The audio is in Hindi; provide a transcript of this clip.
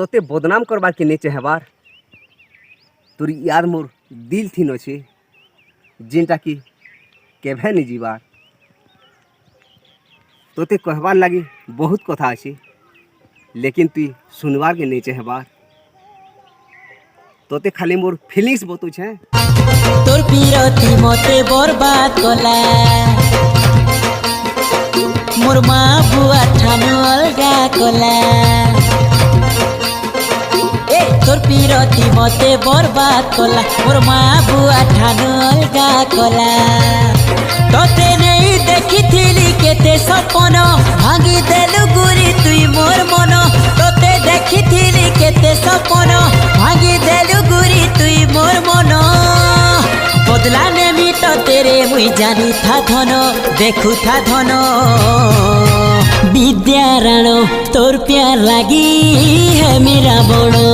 तोते बदनाम करबार के नहीं चाहबार तोर याद मोर दिल थी नछे जिनटा कि केभे नहीं जीवार तोते कहबार लगी बहुत कथा अच्छे लेकिन तु सुनवार के नहीं चाहबार तोते खाली मोर फीलिंग्स बतु छे तोर पीरती मते बर्बाद कला मोर माँ बुआ ठानु अलगा कला तोर पीरती मते बर्बाद कला मोर माँ बुआ ठानु अलगा कला तोते नहीं देखी थिली केते सपन भांगी देलु गुरी तुई मोर मन तोते देखी थिली केते सपन भांगी देलु गुरी तुई मोर मन बदला नेमी तो तेरे मुई जानी था धन देखु था धन विद्या राणो तोर प्यार लगी है मेरा बड़ो